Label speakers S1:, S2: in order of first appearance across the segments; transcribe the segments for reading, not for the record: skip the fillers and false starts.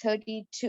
S1: 32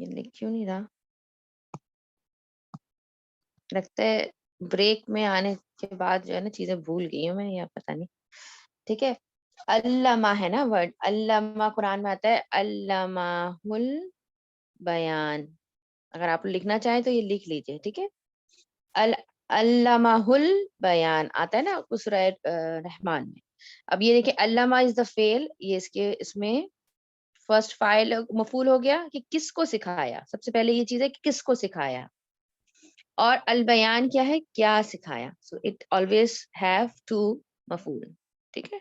S1: یہ لکھ کیوں نہیں رہا؟ لگتا ہے بریک میں آنے کے بعد جو ہے نا چیزیں بھول گئی ہوں میں، یا پتہ نہیں. ٹھیک ہے، علامہ ہے نا ورڈ، علامہ قرآن میں آتا ہے علامہ البیان. اگر آپ لکھنا چاہیں تو یہ لکھ لیجئے. ٹھیک ہے، علامہ البیان آتا ہے نا اس سورہ رحمان میں. اب یہ دیکھیں علامہ از دا فیل، یہ اس میں فرسٹ فاعل مفعول ہو گیا کہ کس کو سکھایا. سب سے پہلے یہ چیز ہے کہ کس کو سکھایا، اور البیان کیا ہے، کیا سکھایا. So it always have to مفعول. ٹھیک ہے،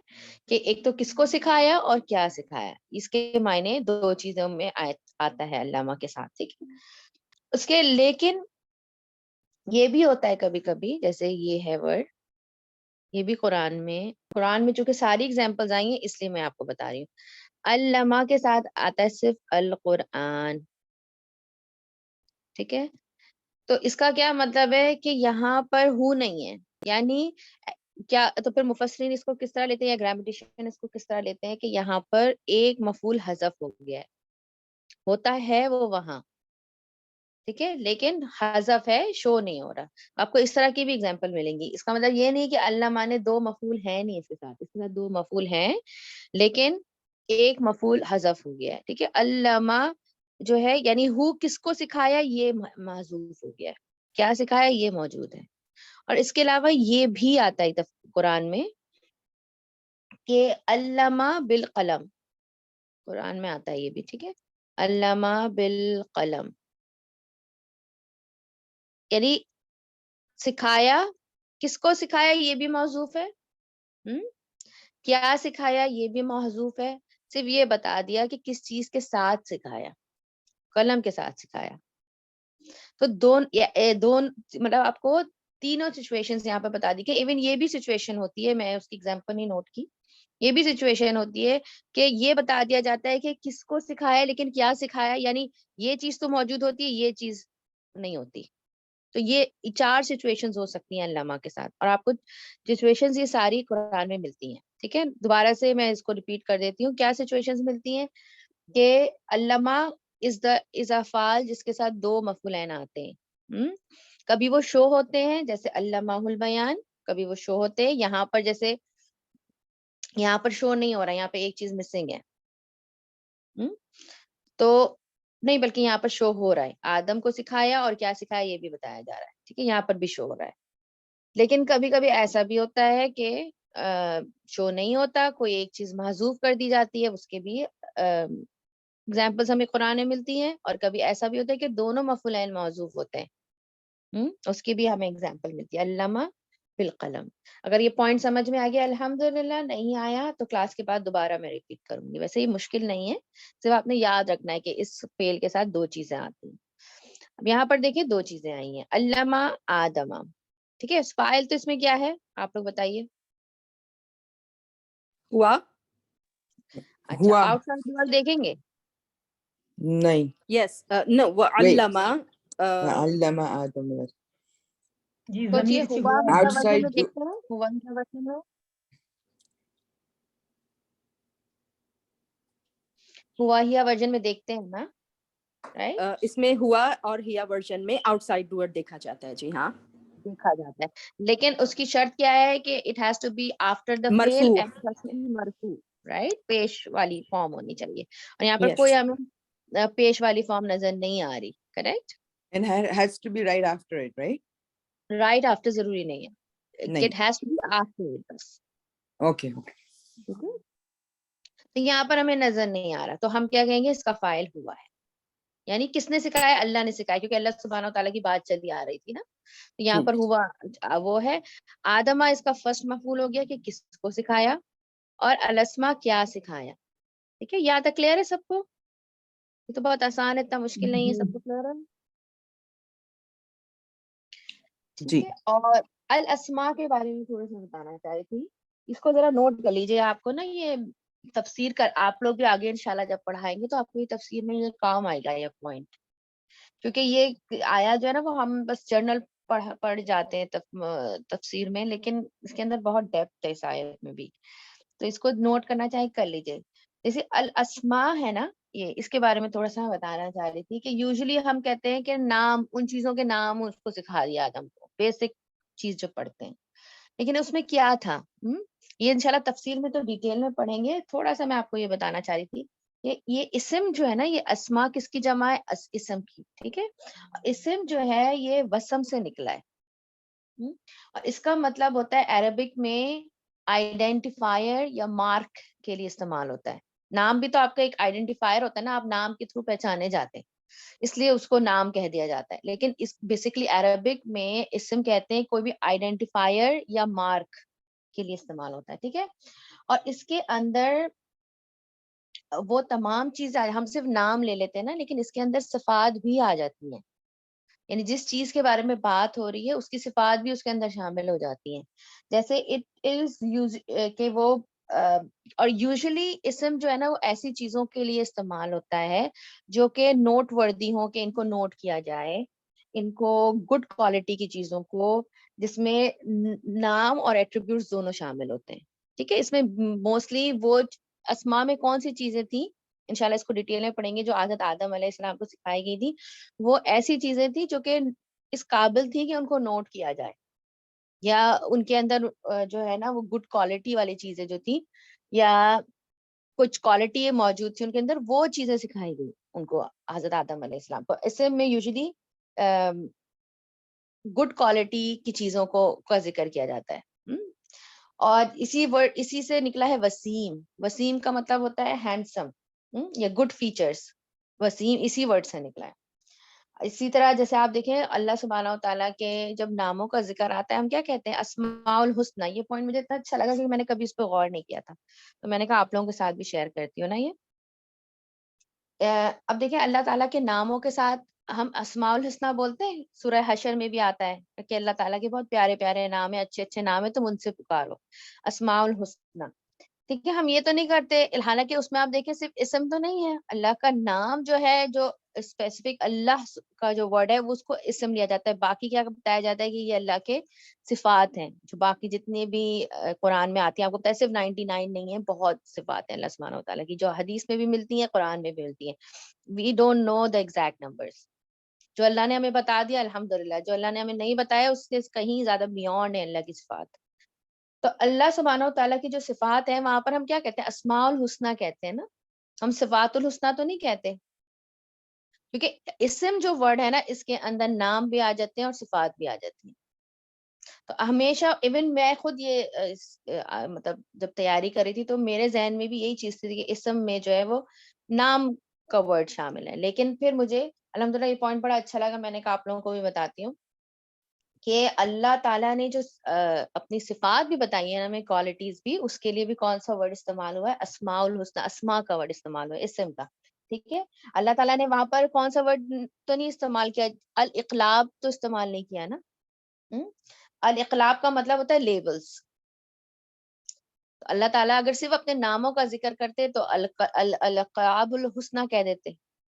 S1: کہ ایک تو کس کو سکھایا اور کیا سکھایا، اس کے معنی دو چیزوں میں آتا ہے علامہ کے ساتھ. ٹھیک ہے، اس کے لیکن یہ بھی ہوتا ہے کبھی کبھی، جیسے یہ ہے ورڈ، یہ بھی قرآن میں چونکہ ساری ایگزامپلز آئی ہیں اس لیے میں آپ کو بتا رہی ہوں. علامہ کے ساتھ آتا ہے صرف القرآن. ٹھیک ہے، تو اس کا کیا مطلب ہے کہ یہاں پر ہو نہیں ہے، یعنی کیا تو پھر مفسرین اس کو کس طرح لیتے ہیں یا گرامیٹیشین اس کو کس طرح لیتے ہیں کہ یہاں پر ایک مفعول حذف ہو گیا ہے، ہوتا ہے وہ وہاں. ٹھیک ہے، لیکن حذف ہے، شو نہیں ہو رہا. آپ کو اس طرح کی بھی اگزامپل ملیں گی. اس کا مطلب یہ نہیں کہ علامہ نے دو مفعول ہیں نہیں، اس کے ساتھ دو مفعول ہیں لیکن ایک مفعول حذف ہو گیا ہے. ٹھیک ہے، علامہ جو ہے یعنی ہو کس کو سکھایا یہ محذوف ہو گیا ہے، کیا سکھایا یہ موجود ہے. اور اس کے علاوہ یہ بھی آتا ہے قرآن میں کہ علامہ بالقلم، قرآن میں آتا ہے یہ بھی. ٹھیک ہے، علامہ بالقلم یعنی سکھایا، کس کو سکھایا یہ بھی موصوف ہے، کیا سکھایا یہ بھی محذوف ہے. صرف یہ بتا دیا کہ کس چیز کے ساتھ سکھایا، قلم کے ساتھ سکھایا. تو دون مطلب آپ کو تینوں سچویشنز یہاں پہ بتا دی کہ ایون یہ بھی سچویشن ہوتی ہے، میں اس کی ایگزامپل نہیں نوٹ کی، یہ بھی سچویشن ہوتی ہے کہ یہ بتا دیا جاتا ہے کہ کس کو سکھایا لیکن کیا سکھایا، یعنی یہ چیز تو موجود ہوتی ہے یہ چیز نہیں ہوتی. تو یہ 4 سچویشنز ہو سکتی ہیں علامہ کے ساتھ، اور آپ کو سچویشنز یہ ساری قرآن میں ملتی ہیں. ٹھیک ہے، دوبارہ سے میں اس کو ریپیٹ کر دیتی ہوں. کیا سچویشنز ملتی ہیں کہ علامہ از افعال جس کے ساتھ دو مفعولین آتے ہیں. کبھی وہ شو ہوتے ہیں جیسے علامہ البیان، کبھی وہ شو ہوتے ہیں یہاں پر، جیسے یہاں پر شو نہیں ہو رہا، یہاں پہ ایک چیز مسنگ ہے. تو نہیں بلکہ یہاں پر شو ہو رہا ہے، آدم کو سکھایا اور کیا سکھایا یہ بھی بتایا جا رہا ہے. ٹھیک ہے، یہاں پر بھی شو ہو رہا ہے. لیکن کبھی کبھی ایسا بھی ہوتا ہے کہ شو نہیں ہوتا، کوئی ایک چیز محذوف کر دی جاتی ہے، اس کے بھی ایگزامپلس ہمیں قرآن میں ملتی ہیں. اور کبھی ایسا بھی ہوتا ہے کہ دونوں مفعولین محذوف ہوتے ہیں، اس کی بھی ہمیں ایگزامپل ملتی ہے. علامہ بالقلم. اگر یہ پوائنٹ سمجھ میں آ گیا الحمدللہ، نہیں آیا تو کلاس کے بعد دوبارہ میں ریپیٹ کروں گی. ویسے یہ مشکل نہیں ہے، صرف آپ نے یاد رکھنا ہے کہ اس فعل کے ساتھ دو چیزیں آتی ہیں. اب یہاں پر دیکھیں دو چیزیں آئی ہیں، علامہ آدم. ٹھیک ہے، فاعل تو اس میں کیا ہے آپ لوگ بتائیے.
S2: ہوا.
S1: اچھا، آؤٹ سائڈ دیکھیں گے.
S3: نہیں.
S2: یس نو وہ علامہ
S3: علامہ آدم.
S4: جی
S1: سوچیے،
S4: ضمیر سے
S1: ہوا
S4: ہوا
S1: ہی
S4: ہے.
S1: کا وزن
S3: Outside
S1: میں دیکھتے ہیں، ہوا ہی کا وزن میں، ہوا ہی ورژن میں دیکھتے ہیں نا، رائٹ،
S2: اس میں ہوا اور ہیا ورژن میں آؤٹ سائڈ ڈوئر دیکھا جاتا ہے. جی ہاں،
S1: دیکھا جاتا ہے. لیکن اس کی شرط کیا ہے کہ it has to be after the فیل
S2: مرفوع.
S1: اینڈ مرفوع، رائٹ، پیش والی فارم ہونی چاہیے. اور یہاں پر
S2: یس
S1: کوئی ہمیں پیش والی فارم نظر نہیں آ رہی. Correct,
S3: And has to be right after it, right?
S1: Right after ضروری نہیں ہے،
S3: نہیں.
S1: It has to be after بس.
S3: Okay.
S1: تو یہاں پر ہمیں نظر نہیں آ رہا، تو ہم کیا کہیں گے، اس کا فاعل ہوا ہے. یعنی کس نے سکھایا، اللہ نے سکھایا، کیونکہ اللہ سبحانہ و تعالیٰ کی بات چلی آ رہی تھی نا. تو یہاں پر ہوا وہ ہے. آدمہ اس کا فرسٹ مفعول ہو گیا کہ کس کو سکھایا، اور الاسما کیا سکھایا. ٹھیک ہے، یہاں تک کلیئر ہے سب کو؟ یہ تو بہت آسان ہے، اتنا مشکل نہیں ہے، سب کو کلیئر ہے. ٹھیک
S3: جی.
S1: ہے، اور الاسما کے بارے میں تھوڑا سا بتانا چاہ رہی تھی. اس کو ذرا نوٹ کر لیجیے، آپ کو نا یہ تفسیر کر، آپ لوگ بھی آگے انشاءاللہ جب پڑھائیں گے تو آپ کو یہ تفسیر میں یہ کام آئے گا یہ پوائنٹ. کیونکہ یہ آیا جو ہے نا وہ ہم بس جرنل پڑھ جاتے ہیں تفسیر میں، لیکن اس کے اندر بہت ڈیپتھ ہے اس آیت میں بھی. تو اس کو نوٹ کرنا چاہے کر لیجیے. جیسے الاسماء ہے نا، یہ اس کے بارے میں تھوڑا سا بتانا چاہ رہی تھی کہ یوزلی ہم کہتے ہیں کہ نام، ان چیزوں کے نام اس کو سکھا دیا آدم کو، بیسک چیز جو پڑھتے ہیں، لیکن اس میں کیا تھا، یہ انشاءاللہ تفصیل میں تو ڈیٹیل میں پڑھیں گے. تھوڑا سا میں آپ کو یہ بتانا چاہ رہی تھی کہ یہ اسم جو ہے نا، یہ اسما کس کی جمع ہے؟ اسم کی. ٹھیک ہے، اسم جو ہے یہ وسم سے نکلا ہے، اور اس کا مطلب ہوتا ہے عربک میں آئیڈینٹیفائر یا مارک کے لیے استعمال ہوتا ہے. نام بھی تو آپ کا ایک آئیڈینٹیفائر ہوتا ہے نا، آپ نام کے تھرو پہچانے جاتے ہیں، اس لیے اس کو نام کہہ دیا جاتا ہے. لیکن اس بیسکلی عربک میں اسم کہتے ہیں کوئی بھی آئیڈینٹیفائر یا مارک کے لیے استعمال ہوتا ہے. ٹھیک ہے، اور اس کے اندر وہ تمام چیزیں، ہم صرف نام لے لیتے ہیں نا، لیکن اس کے اندر صفات بھی آ جاتی ہیں. یعنی جس چیز کے بارے میں بات ہو رہی ہے اس کی صفات بھی اس کے اندر شامل ہو جاتی ہیں. جیسے اٹ از کہ وہ اور یوزلی اسم جو ہے نا وہ ایسی چیزوں کے لیے استعمال ہوتا ہے جو کہ نوٹ وردی ہوں، کہ ان کو نوٹ کیا جائے، ان کو گڈ کوالٹی کی چیزوں کو، جس میں نام اور ایٹریبیوٹس دونوں شامل ہوتے ہیں. ٹھیک ہے، اس میں موسٹلی وہ اسما میں کون سی چیزیں تھیں، انشاءاللہ اس کو ڈیٹیل میں پڑھیں گے، جو حضرت آدم علیہ السلام کو سکھائی گئی تھی. وہ ایسی چیزیں تھیں جو کہ اس قابل تھی کہ ان کو نوٹ کیا جائے، یا ان کے اندر جو ہے نا وہ گڈ کوالٹی والی چیزیں جو تھی، یا کچھ کوالٹی موجود تھی ان کے اندر، وہ چیزیں سکھائی گئی ان کو حضرت آدم علیہ السلام کو. اس میں یوزلی گڈ کوالٹی کی چیزوں کا ذکر کیا جاتا ہے. اور اسی سے نکلا ہے وسیم. وسیم کا مطلب ہوتا ہے ہینڈسم یا گڈ فیچرز. وسیم اسی ورڈ سے نکلا ہے. اسی طرح جیسے آپ دیکھیں اللہ سبحانہ و تعالیٰ کے جب ناموں کا ذکر آتا ہے، ہم کیا کہتے ہیں؟ اسماء الحسنہ. یہ پوائنٹ مجھے اتنا اچھا لگا کہ میں نے کبھی اس پہ غور نہیں کیا تھا، تو میں نے کہا آپ لوگوں کے ساتھ بھی شیئر کرتی ہوں نا. یہ اب دیکھیں اللہ تعالیٰ کے ناموں کے ساتھ ہم اسماء الحسنہ بولتے ہیں. سورہ حشر میں بھی آتا ہے کہ اللہ تعالیٰ کے بہت پیارے پیارے نام ہیں، اچھے اچھے نام ہیں، تم ان سے پکارو، اسماء الحسنہ. ٹھیک ہے، ہم یہ تو نہیں کرتے. حالانکہ اس میں آپ دیکھیں صرف اسم تو نہیں ہے، اللہ کا نام جو ہے، جو اسپیسیفک اللہ کا جو ورڈ ہے وہ اس کو اسم لیا جاتا ہے. باقی کیا بتایا جاتا ہے کہ یہ اللہ کے صفات ہیں، جو باقی جتنے بھی قرآن میں آتی ہیں. آپ کو پتہ ہے صرف 99 نہیں ہے، بہت صفات ہیں اللہ سبحانہ و تعالیٰ کی، جو حدیث میں بھی ملتی ہیں، قرآن میں بھی ملتی ہیں. We don't know the exact numbers. جو اللہ نے ہمیں بتا دیا الحمدللہ، جو اللہ نے ہمیں نہیں بتایا اس سے کہیں زیادہ بیونڈ ہے اللہ کی صفات. تو اللہ سبحانہ و تعالیٰ کی جو صفات ہیں وہاں پر ہم کیا کہتے ہیں؟ اسماء الحسنہ کہتے ہیں نا، ہم صفات الحسنہ تو نہیں کہتے. کیونکہ اسم جو ورڈ ہے نا، اس کے اندر نام بھی آ جاتے ہیں اور صفات بھی آ جاتی ہیں. تو ہمیشہ ایون میں خود یہ مطلب جب تیاری کری تھی تو میرے ذہن میں بھی یہی چیز تھی کہ اسم میں جو ہے وہ نام کا ورڈ شامل ہے. لیکن پھر مجھے الحمدللہ یہ پوائنٹ بڑا اچھا لگا، میں نے کہا آپ لوگوں کو بھی بتاتی ہوں کہ اللہ تعالیٰ نے جو اپنی صفات بھی بتائی ہیں ہمیں، کوالٹیز بھی، اس کے لیے بھی کون سا ورڈ استعمال ہوا ہے؟ اسماء الحسنہ. اسماء کا ورڈ استعمال ہوا ہے، اسم کا. ٹھیک ہے، اللہ تعالیٰ نے وہاں پر کون سا ورڈ تو نہیں استعمال کیا؟ الاقلاب تو استعمال نہیں کیا نا. الاقلاب کا مطلب ہوتا ہے لیبلز. اللہ تعالیٰ اگر صرف اپنے ناموں کا ذکر کرتے تو القاب الحسنہ کہہ دیتے،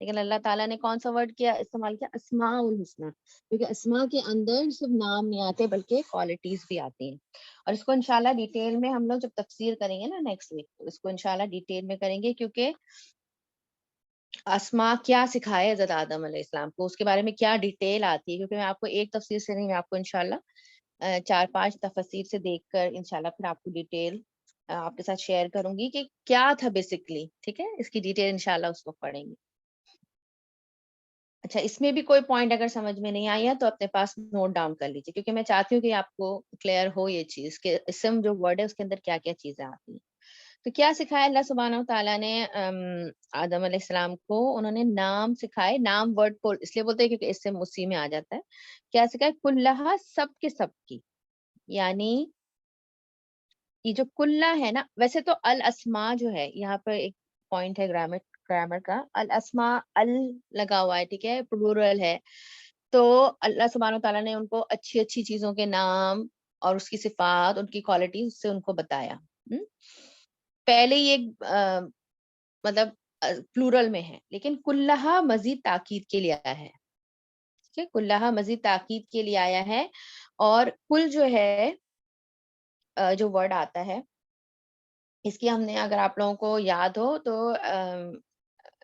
S1: لیکن اللہ تعالیٰ نے کون سا ورڈ کیا استعمال کیا؟ اسماء الحسنہ. کیونکہ اسماء کے اندر صرف نام نہیں آتے بلکہ کوالٹیز بھی آتی ہیں. اور اس کو انشاءاللہ ڈیٹیل میں ہم لوگ جب تفسیر کریں گے نا نیکسٹ ویک، تو اس کو انشاءاللہ ڈیٹیل میں کریں گے، کیونکہ اسماء کیا سکھائے حضرت آدم علیہ السلام کو، اس کے بارے میں کیا ڈیٹیل آتی ہے. کیونکہ میں آپ کو ایک تفسیر سے نہیں، میں آپ کو انشاءاللہ 4-5 تفسیر سے دیکھ کر انشاءاللہ پھر آپ کو ڈیٹیل آپ کے ساتھ شیئر کروں گی کہ کیا تھا بیسکلی. ٹھیک ہے، اس کی ڈیٹیل انشاءاللہ اس کو پڑھیں گے. اچھا، اس میں بھی کوئی پوائنٹ اگر سمجھ میں نہیں آیا تو اپنے پاس نوٹ ڈاؤن کر لیجیے، کیونکہ میں چاہتی ہوں کہ آپ کو کلیئر ہو یہ چیز کہ اسم جو ورڈ ہے اس کے اندر کیا کیا چیزیں آتی ہیں. تو کیا سکھایا اللہ سبحانہ و تعالیٰ نے آدم علیہ السلام کو؟ انہوں نے نام سکھائے. نام ورڈ کو اس لیے بولتے ہیں کیونکہ اسم اسی میں آ جاتا ہے. کیا سکھائے؟ کلھا، سب کے سب کی. یعنی یہ جو کلّا ہے نا، ویسے تو الاسماء جو ہے، یہاں پر ایک پوائنٹ ہے گرامر کا، الاسماء لگا ہوا ہے، ٹھیک ہے، پلورل ہے. تو اللہ سبحانہ و تعالیٰ نے ان کو اچھی اچھی چیزوں کے نام اور اس کی صفات، ان کی کوالٹیز سے ان کو بتایا. پہلے یہ مطلب پلورل میں ہے، لیکن کلّا مزید تاکید کے لیے آیا ہے. ٹھیک ہے، کلّا مزید تاکید کے لیے آیا ہے. اور کل جو ہے جو ورڈ آتا ہے، اس کی ہم نے، اگر آپ لوگوں کو یاد ہو تو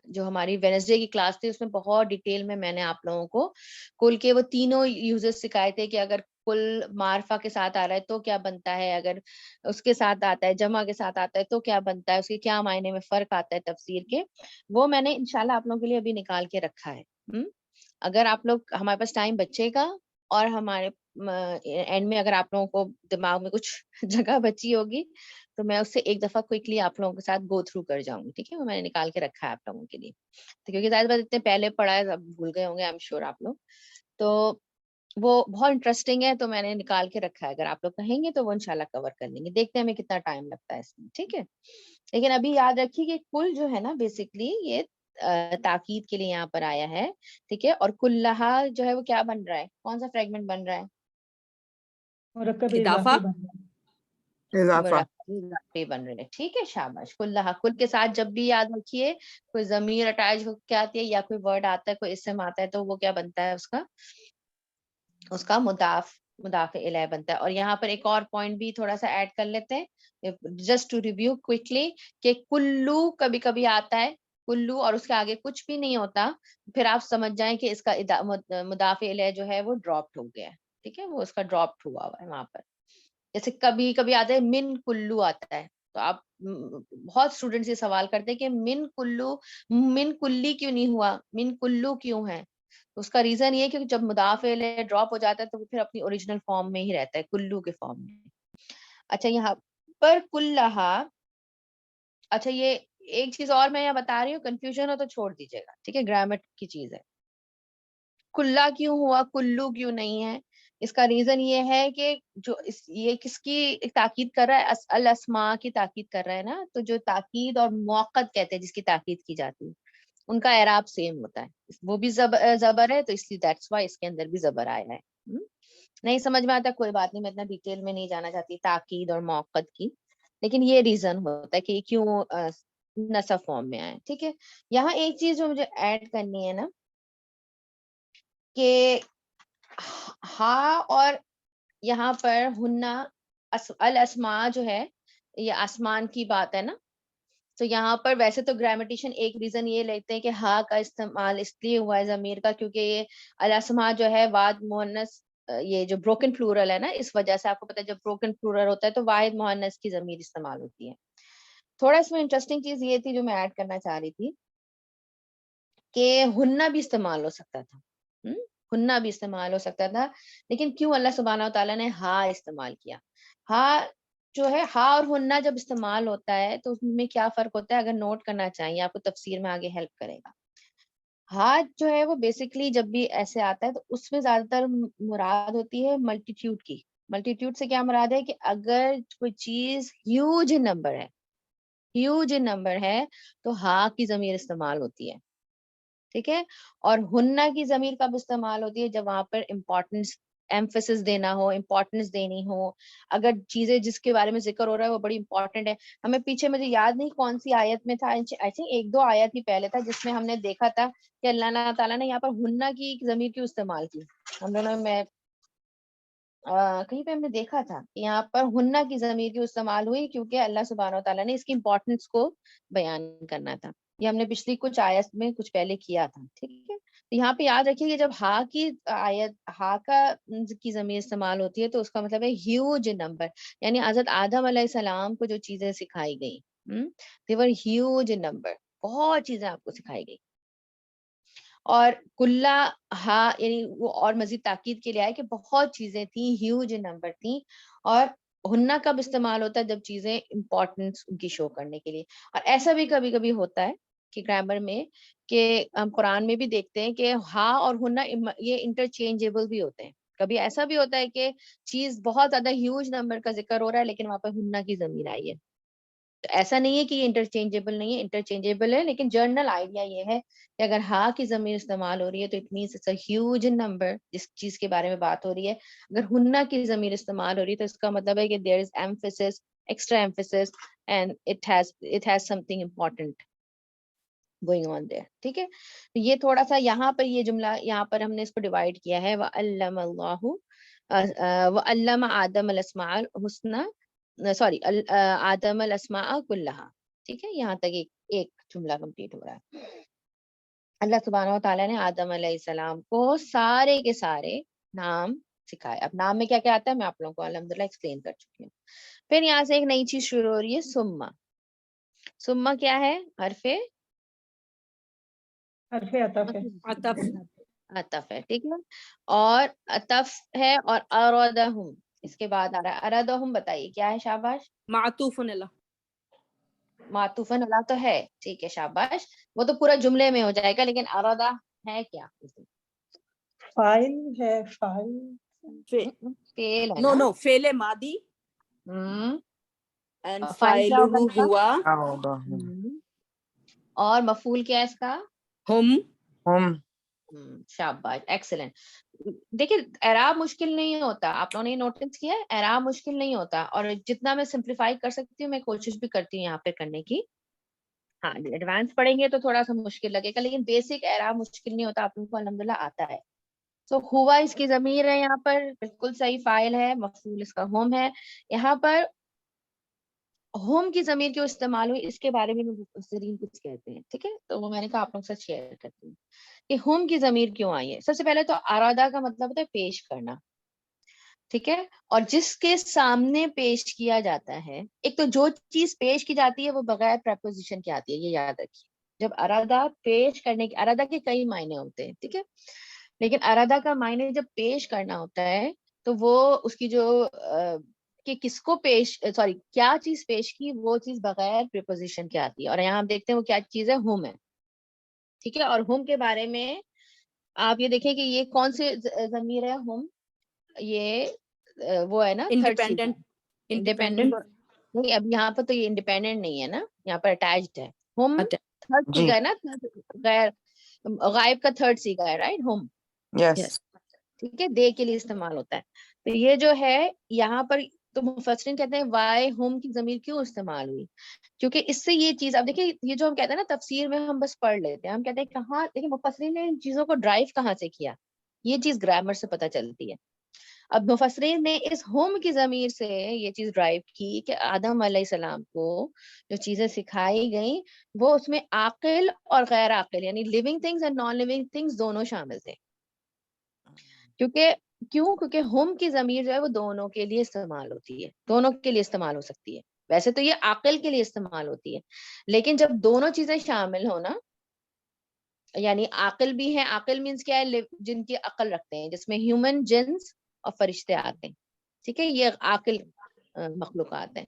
S1: جو ہماری وینسڈے کی کلاس تھی اس میں بہت ڈیٹیل میں نے آپ لوگوں کو کل کے وہ تینوں یوزز سکھائے تھے کہ اگر کل معرفہ کے ساتھ آ رہا ہے تو کیا بنتا ہے, اگر اس کے ساتھ آتا ہے جمع کے ساتھ آتا ہے تو کیا بنتا ہے, اس کے کیا معنی میں فرق آتا ہے تفسیر کے, وہ میں نے انشاءاللہ آپ لوگوں کے لیے ابھی نکال کے رکھا ہے. اگر آپ لوگ, ہمارے پاس ٹائم بچے گا اور ہمارے اینڈ میں اگر آپ لوگوں کو دماغ میں کچھ جگہ بچی ہوگی تو میں اس سے ایک دفعہ کوئکلی آپ لوگوں کے ساتھ گو تھرو کر جاؤں گی, ٹھیک ہے, وہ میں نے نکال کے رکھا ہے آپ لوگوں کے لیے, کیونکہ ظاہر بات اتنے پہلے پڑھا ہے, اب بھول گئے ہوں گے آئی ایم شیور آپ لوگ, تو وہ بہت انٹرسٹنگ ہے, تو میں نے نکال کے رکھا ہے, اگر آپ لوگ کہیں گے تو وہ انشاءاللہ کور کر لیں گے, دیکھتے ہیں ہمیں کتنا ٹائم لگتا ہے اس میں, ٹھیک ہے. لیکن ابھی یاد رکھیے کہ کل جو ہے نا بیسکلی یہ تاکید کے لیے یہاں پر آیا ہے, ٹھیک ہے, اور کلہا جو ہے وہ کیا بن رہا ہے, کون سا فریگمنٹ بن رہا ہے,
S4: مرکب
S2: اضافہ.
S4: اضافی بن رہا ہے.
S3: اضافہ.
S1: اضافی بن رہے ہیں, ٹھیک ہے, شاباش. کلہا, کل کے ساتھ جب بھی یاد رکھیے کوئی ضمیر اٹیچ ہو کے آتی ہے یا کوئی ورڈ آتا ہے, کوئی اسم آتا ہے, تو وہ کیا بنتا ہے, اس کا مضاف الیہ بنتا ہے. اور یہاں پر ایک اور پوائنٹ بھی تھوڑا سا ایڈ کر لیتے ہیں, جسٹ ٹو ریویو کوئکلی, کہ کلو کبھی کبھی آتا ہے, کلو اور اس کے آگے کچھ بھی نہیں ہوتا, پھر آپ سمجھ جائیں کہ اس کا مضاف الیہ جو ہے وہ ڈراپڈ ہو گیا ہے, ٹھیک ہے, وہ اس کا ڈراپڈ ہوا ہے وہاں پر. جیسے کبھی کبھی آتا ہے من کلو آتا ہے, تو آپ بہت اسٹوڈینٹس یہ سوال کرتے ہیں کہ من کلی کیوں نہیں ہوا, من کلو کیوں ہے, اس کا ریزن یہ ہے کہ جب مضاف الیہ ڈراپ ہو جاتا ہے تو وہ پھر اپنی اوریجنل فارم میں ہی رہتا ہے, کلو کے فارم میں. اچھا یہاں پر کلہا, اچھا یہ ایک چیز اور میں یہاں بتا رہی ہوں, کنفیوژن ہو تو چھوڑ دیجیے گا, ٹھیک ہے, گرامر کی چیز ہے. کلّا کیوں ہوا, کلو کیوں نہیں ہے, اس کا ریزن یہ ہے کہ جو یہ کس کی تاکید کر رہا ہے, الاسماء کی تاکید کر رہا ہے نا, تو جو تاکید اور موقت کہتے ہیں جس کی تاکید کی جاتی ہے, ان کا اعراب سیم ہوتا ہے, وہ بھی زبر ہے, تو اس لیے دیٹس وائی اس کے اندر بھی زبر آیا ہے. نہیں سمجھ میں آتا کوئی بات نہیں, میں اتنا ڈیٹیل میں نہیں جانا چاہتی تاکید اور موقت کی, لیکن یہ ریزن ہوتا ہے کہ کیوں نصب فارم میں آئے, ٹھیک ہے. یہاں ایک چیز جو مجھے ایڈ کرنی ہے نا, کہ ہاں اور یہاں پر ہننا الاسماء جو ہے یہ آسمان کی بات ہے نا, تو یہاں پر ویسے تو گرامیٹیشن ایک ریزن یہ لیتے ہیں کہ ہاں کا استعمال اس لیے ہوا ہے ضمیر کا کیونکہ یہ الاسماء جو ہے واحد مؤنث, یہ جو بروکن پلورل ہے نا, اس وجہ سے آپ کو پتا ہے جب بروکن پلورل ہوتا ہے تو واحد مؤنث کی ضمیر استعمال ہوتی ہے. تھوڑا اس میں انٹرسٹنگ چیز یہ تھی جو میں ایڈ کرنا چاہ رہی تھی کہ ہننا بھی استعمال ہو سکتا تھا, ہننا بھی استعمال ہو سکتا تھا, لیکن کیوں اللہ سبحانہ و تعالیٰ نے ہاں استعمال کیا. ہاں جو ہے, ہاں اور ہننا جب استعمال ہوتا ہے تو اس میں کیا فرق ہوتا ہے, اگر نوٹ کرنا چاہیے آپ کو تفسیر میں آگے ہیلپ کرے گا. ہاں جو ہے وہ بیسکلی جب بھی ایسے آتا ہے تو اس میں زیادہ تر مراد ہوتی ہے ملٹیٹیوڈ کی. ملٹیٹیوڈ سے کیا مراد ہے کہ اگر کوئی چیز ہیوج نمبر ہے تو ہاں کی ضمیر استعمال ہوتی ہے, ٹھیک ہے. اور ہننا کی ضمیر کب استعمال ہوتی ہے, جب وہاں پر امپورٹنس ایمفیسس دینا ہو, امپورٹنس دینی ہو, اگر چیزیں جس کے بارے میں ذکر ہو رہا ہے وہ بڑی امپورٹنٹ ہے. ہمیں پیچھے مجھے یاد نہیں کون سی آیت میں تھا, آئی تھنک 1-2 آیت ہی پہلے تھا, جس میں ہم نے دیکھا تھا کہ اللہ تعالیٰ نے یہاں پر ہننا کی ضمیر کیوں استعمال کی. ہم دونوں میں کہیں پہ ہم نے دیکھا تھا یہاں پر ہننا کی ضمیر کیوں استعمال ہوئی, کیونکہ اللہ سبحانہ و تعالیٰ نے اس کی امپورٹنس کو بیان کرنا تھا. یہ ہم نے پچھلی کچھ آیت میں کچھ پہلے کیا تھا, ٹھیک ہے. تو یہاں پہ یاد رکھیے کہ جب ہا کی آیت, ہا کا کی ضمیر استعمال ہوتی ہے تو اس کا مطلب ہے ہیوج نمبر, یعنی حضرت آدم علیہ السلام کو جو چیزیں سکھائی گئی, دیور ہیوج نمبر, بہت چیزیں آپ کو سکھائی گئی. اور کلا ہا یعنی وہ اور مزید تاکید کے لیے آئے کہ بہت چیزیں تھیں, ہیوج نمبر تھیں. اور ہننا کب استعمال ہوتا ہے, جب چیزیں امپورٹنس ان کی شو کرنے کے لیے. اور ایسا بھی کبھی کبھی ہوتا ہے کہ گرامر میں, کہ ہم قرآن میں بھی دیکھتے ہیں کہ ہا اور ہننا یہ انٹرچینجیبل بھی ہوتے ہیں. کبھی ایسا بھی ہوتا ہے کہ چیز بہت زیادہ ہیوج نمبر کا ذکر ہو رہا ہے لیکن وہاں پہ ہننا کی ضمیر آئی ہے. تو ایسا نہیں ہے کہ یہ انٹرچینجیبل نہیں ہے, انٹرچینجیبل ہے, لیکن جنرل آئیڈیا یہ ہے کہ اگر ہا کی ضمیر استعمال ہو رہی ہے تو it means it's a huge number, جس چیز کے بارے میں بات ہو رہی ہے. اگر ہننا کی ضمیر استعمال ہو رہی ہے تو اس کا مطلب ہے کہ there is emphasis, extra emphasis, and it has something important going on there, ٹھیک ہے. تو یہ تھوڑا سا یہاں پر یہ جملہ یہاں پر ہم نے اس کو ڈیوائڈ کیا ہے, وَعَلَّمَ اللَّهُ وَعَلَّمَ آدَمَ الْأَسْمَاءَ الْحُسْنَى, سوری آدم الاسماء کلہا, ٹھیک ہے. یہاں تک ایک جملہ کمپلیٹ ہو رہا ہے. اللہ سبحانہ و تعالیٰ نے آدم علیہ السلام کو سارے کے سارے نام سکھائے. اب نام میں کیا کیا آتا ہے میں آپ لوگوں کو الحمدللہ ایکسپلین کر چکی ہوں. پھر یہاں سے ایک نئی چیز شروع ہو رہی ہے سما. سما کیا ہے؟ حرف
S4: حرف عطف ہے.
S2: عطف.
S1: عطف ہے, ٹھیک ہے, اور عطف ہے. اور ارادہم اس کے بعد آ رہا ہے. ارادہم بتائیے کیا ہے؟ شاباش.
S2: معطوف علی.
S1: معطوفن اللہ تو ہے, ٹھیک ہے, شاباش, وہ تو پورا جملے میں ہو جائے گا, لیکن ارادہ ہے کیا؟
S4: فاعل ہے. فاعل
S1: فعل ہے
S2: نو
S1: نا.
S2: نو فعل ماضی
S1: ہم،
S2: اینڈ
S1: فاعل کیا ہوگا
S2: فاعلہ
S1: اس کا؟
S2: ہوا.
S1: اور مفعول کیا ہے اس کا؟
S2: ہم.
S1: شاباش, ایکسلنٹ. دیکھیں اعراب مشکل نہیں ہوتا, آپ لوگوں نے یہ نوٹس کیا ہے, اعراب مشکل نہیں ہوتا, اور جتنا میں سمپلیفائی کر سکتی ہوں میں کوشش بھی کرتی ہوں یہاں پہ کرنے کی. ہاں ایڈوانس پڑھیں گے تو تھوڑا سا مشکل لگے گا, لیکن بیسک اعراب مشکل نہیں ہوتا, آپ لوگوں کو الحمدللہ آتا ہے. تو ہوا اس کی ضمیر ہے یہاں پر, بالکل صحیح, فاعل ہے, مفعول اس کا ہم ہے. یہاں پر ہوم کی ضمیر کیوں استعمال ہوئی اس کے بارے میں مفسرین کچھ کہتے ہیں, ٹھیک ہے, تو وہ میں نے کہا آپ لوگ سے شیئر کرتی ہوں کہ ہوم کی ضمیر کیوں آئی ہے. سب سے پہلے تو ارادہ کا مطلب ہوتا ہے پیش کرنا, ٹھیک ہے, اور جس کے سامنے پیش کیا جاتا ہے. ایک تو جو چیز پیش کی جاتی ہے وہ بغیر پریپوزیشن کی آتی ہے, یہ یاد رکھیے. جب ارادہ پیش کرنے کی, ارادہ کے کئی معنی ہوتے ہیں, ٹھیک ہے, لیکن ارادہ کا معنی جب پیش کرنا ہوتا ہے تو وہ اس کی جو کہ کس کو پیش, سوری کیا چیز پیش کی, وہ چیز بغیر پریپوزیشن کی آتی ہے. اور یہاں ہم دیکھتے ہیں وہ کیا چیز ہے, ہوم ہے, ٹھیک ہے. اور ہوم کے بارے میں آپ یہ دیکھیں کہ یہ کون سے ضمیر ہے ہوم, یہ وہ ہے نا تھرڈ سی,
S2: انڈیپینڈنٹ.
S1: انڈیپینڈنٹ نہیں, اب یہاں پر تو یہ انڈیپینڈنٹ نہیں ہے نا, یہاں پر اٹیچڈ ہے. ہوم تھرڈ سیگا ہے نا, غیر غائب کا تھرڈ سیگا ہے, رائٹ, ہوم,
S3: Yes.
S1: ٹھیک ہے, دے کے لیے استعمال ہوتا ہے. تو یہ جو ہے یہاں پر تو مفسرین کہتے ہیں وائی ہوم کی ضمیر کیوں استعمال ہوئی, کیونکہ اس سے یہ چیز, اب دیکھیں یہ جو ہم کہتے ہیں نا تفسیر میں ہم بس پڑھ لیتے ہیں, ہم کہتے ہیں کہاں, لیکن مفسرین نے ان چیزوں کو ڈرائیو کہاں سے کیا, یہ چیز گرامر سے پتہ چلتی ہے. اب مفسرین نے اس ہوم کی ضمیر سے یہ چیز ڈرائیو کی کہ آدم علیہ السلام کو جو چیزیں سکھائی گئیں وہ اس میں عاقل اور غیر عاقل یعنی living things and non living things دونوں شامل تھے. کیونکہ ہوم کی ضمیر جو ہے وہ دونوں کے لیے استعمال ہوتی ہے, دونوں کے لیے استعمال ہو سکتی ہے. ویسے تو یہ عاقل کے لیے استعمال ہوتی ہے, لیکن جب دونوں چیزیں شامل ہونا, یعنی عاقل بھی ہے, عاقل مینس کیا ہے, جن کی عقل رکھتے ہیں, جس میں ہیومن, جنس اور فرشتے آتے ہیں, ٹھیک ہے, یہ عاقل مخلوقات ہیں.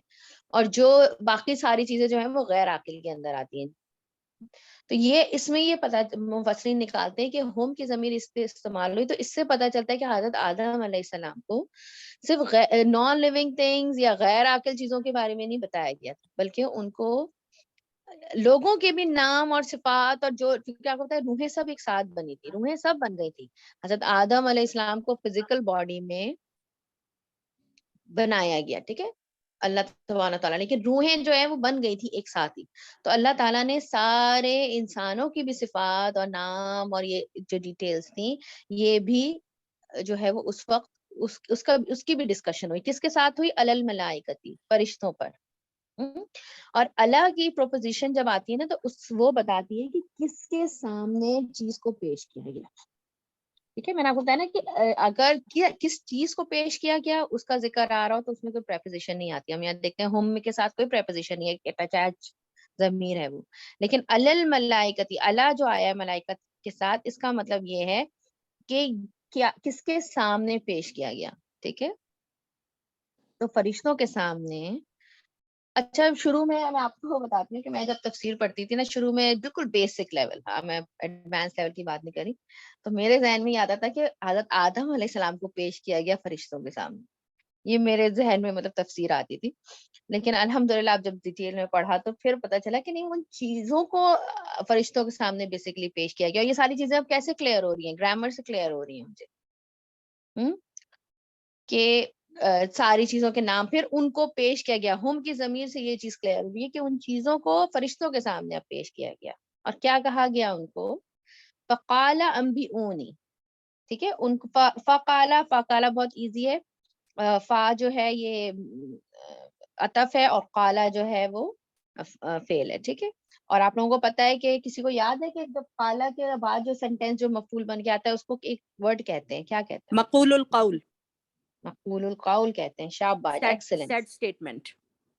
S1: اور جو باقی ساری چیزیں جو ہیں وہ غیر عاقل کے اندر آتی ہیں. تو یہ اس میں یہ پتہ مفسرین نکالتے ہیں کہ ہوم کی ضمیر اس پہ استعمال ہوئی, تو اس سے پتہ چلتا ہے کہ حضرت آدم علیہ السلام کو صرف نان لیونگ تھنگز یا غیر عاقل چیزوں کے بارے میں نہیں بتایا گیا تھا, بلکہ ان کو لوگوں کے بھی نام اور صفات, اور جو کیا ہوتا ہے, روحیں سب ایک ساتھ بنی تھی, روحیں سب بن گئی تھی. حضرت آدم علیہ السلام کو فزیکل باڈی میں بنایا گیا, ٹھیک ہے, اللہ سبحانہ تعالیٰ, لیکن روحیں جو ہیں وہ بن گئی تھی ایک ساتھ ہی. تو اللہ تعالیٰ نے سارے انسانوں کی بھی صفات اور نام اور یہ جو ڈیٹیلز تھیں یہ بھی جو ہے وہ اس وقت اس کی بھی ڈسکشن ہوئی. کس کے ساتھ ہوئی؟ علی الملائکتی, فرشتوں پر. اور اللہ کی پروپوزیشن جب آتی ہے نا تو وہ بتاتی ہے کہ کس کے سامنے چیز کو پیش کیا گیا, ٹھیک ہے. میں نے آپ کو بتایا نا کہ اگر کس چیز کو پیش کیا گیا اس کا ذکر آ رہا ہو تو اس میں کوئی پریپوزیشن نہیں آتی. ہم یہاں دیکھتے ہیں ہوم کے ساتھ کوئی پریپوزیشن نہیں ہے, اٹیچ ضمیر ہے وہ. لیکن علی الملائکتی, اللہ جو آیا ہے ملائکت کے ساتھ, اس کا مطلب یہ ہے کہ کیا کس کے سامنے پیش کیا گیا, ٹھیک ہے. تو فرشتوں کے سامنے. اچھا شروع میں آپ کو بتاتی ہوں کہ میں جب تفسیر پڑھتی تھی نا, شروع میں بالکل بیسک لیول, ہاں میں ایڈوانس لیول کی بات نہیں کری, تو میرے ذہن میں یہ آتا تھا کہ حضرت آدم علیہ السلام کو پیش کیا گیا فرشتوں کے سامنے. یہ میرے ذہن میں مطلب تفسیر آتی تھی. لیکن الحمدللہ اب جب ڈیٹیل میں پڑھا تو پھر پتا چلا کہ نہیں, ان چیزوں کو فرشتوں کے سامنے بیسکلی پیش کیا گیا. اور یہ ساری چیزیں اب کیسے کلیئر ہو رہی ہیں, گرامر سے کلیئر ہو رہی ہیں مجھے, کہ ساری چیزوں کے نام پھر ان کو پیش کیا گیا. ہوم کی ضمیر سے یہ چیز کلیئر ہوئی ہے کہ ان چیزوں کو فرشتوں کے سامنے اب پیش کیا گیا. اور کیا کہا گیا ان کو؟ فقال انبئونی, ٹھیک ہے. ان کو فقال بہت ایزی ہے, فا جو ہے یہ عطف ہے, اور قالا جو ہے وہ فعل ہے, ٹھیک ہے. اور آپ لوگوں کو پتا ہے کہ کسی کو یاد ہے کہ جب قالا کے بعد جو سینٹینس جو مفعول بن کے آتا ہے اس کو ایک ورڈ کہتے ہیں, کیا کہتے ہیں؟
S2: مقول القول.
S1: مقول القول کہتے ہیں. شاباش, excellent.
S2: said statement.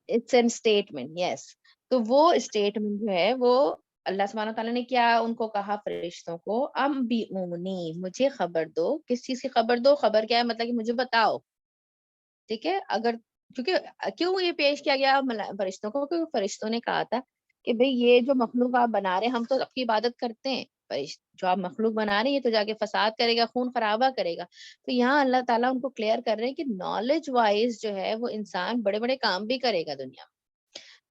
S1: It's an statement, yes. تو وہ اسٹیٹمنٹ جو ہے وہ اللہ سبحانہ تعالیٰ نے کیا ان کو کہا, فرشتوں کو, انبئونی, مجھے خبر دو. کس چیز کی خبر دو؟ خبر کیا ہے مطلب کہ مجھے بتاؤ, ٹھیک ہے. اگر کیونکہ کیوں یہ پیش کیا گیا فرشتوں کو, کیونکہ فرشتوں نے کہا تھا کہ بھئی یہ جو مخلوق آپ بنا رہے ہیں, ہم تو آپ کی عبادت کرتے ہیں, جو آپ مخلوق بنا رہے ہیں یہ تو جا کے فساد کرے گا, خون خرابہ کرے گا. تو یہاں اللہ تعالیٰ ان کو کلیئر کر رہے ہیں کہ نالج وائز جو ہے وہ انسان بڑے بڑے کام بھی کرے گا دنیا میں.